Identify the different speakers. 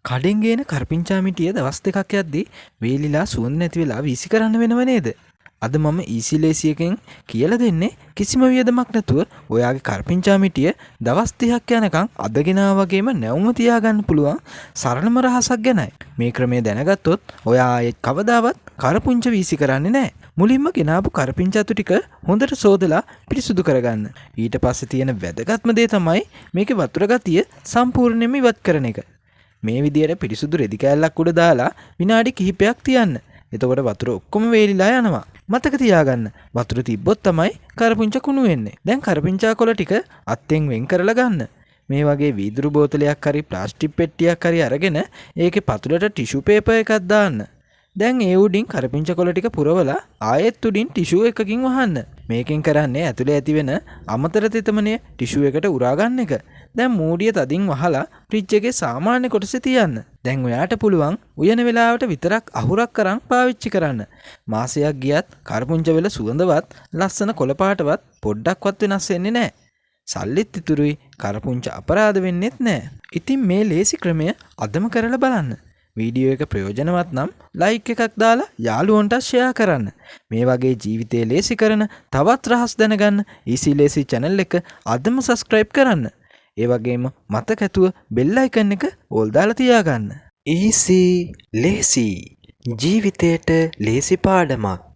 Speaker 1: කඩෙන් ගේන කරපිංචා මිටිය දවස් දෙකක් යද්දී වේලිලා සුවඳ නැති වෙලා වීසි කරන්න වෙනව නේද? අද මම ඊසි ලේසි එකෙන් කියලා දෙන්නේ කිසිම වියදමක් නැතුව ඔයාගේ කරපිංචා මිටිය දවස් 30ක් යනකම් අදගෙන වගේම නැවුම තියාගන්න පුළුවන් සරලම රහසක් ගැනයි. මේ ක්‍රමය දැනගත්තොත් ඔයා ආයෙත් කවදාවත් කරපුංච වීසි කරන්නේ නැහැ. මුලින්ම ගෙනාපු කරපිංචාතු ටික හොඳට සෝදලා පිරිසුදු කරගන්න. ඊට පස්සේ තියෙන වැදගත්ම දේ තමයි මේකේ වතුර ගතිය සම්පූර්ණයෙන්ම ඉවත් කරන එක. මේ විදියට පිරිසුදු රෙදි කෑල්ලක් උඩ දාලා විනාඩි කිහිපයක් තියන්න. එතකොට වතුර ඔක්කොම වේලිලා යනවා. මතක තියාගන්න වතුර තිබ්බොත් තමයි කරපිංච කුණු වෙන්නේ. දැන් කරපිංචා කොළ ටික අත්ෙන් වෙන් කරලා ගන්න. මේ වගේ වීදුරු බෝතලයක් හරි ප්ලාස්ටික් පෙට්ටියක් හරි අරගෙන ඒකේ පතුලට ටිෂු පේපර් එකක් දාන්න. දැන් ඒ උඩින් කරපිංච කොළ ටික පුරවලා ආයෙත් උඩින් ටිෂු එකකින් වහන්න. මේකෙන් කරන්නේ ඇතුලේ ඇති වෙන අමතර තෙතමනය ටිෂු එකට උරා ගන්න එක. දැන් මූඩිය තදින් වහලා ෆ්‍රිජ් එකේ සාමාන්‍ය කොටසේ තියන්න. දැන් ඔයාට පුළුවන් උයන වෙලාවට විතරක් අහුරක් කරන් පාවිච්චි කරන්න. මාසයක් ගියත් කරපුංච වෙල සුවඳවත් ලස්සන කොළ පාටවත් පොඩ්ඩක්වත් වෙනස් වෙන්නේ නැහැ. සල්ලිත් ඉතුරුයි කරපුංච අපරාධ වෙන්නෙත් නැහැ. ඉතින් මේ ලේසි ක්‍රමය අදම කරලා බලන්න. වීඩියෝ එක ප්‍රයෝජනවත් නම් ලයික් එකක් දාලා යාළුවන්ට ෂෙයා කරන්න. මේ වගේ ජීවිතේ ලේසි කරන තවත් රහස් දැනගන්න ඊසි ලේසි channel එක අදම subscribe කරන්න. ඒ වගේම මතක ඇතුව බෙල් අයිකන් එක ඕල් දාලා තියාගන්න. ඊසි ලේසි ජීවිතේට ලේසි පාඩමක්.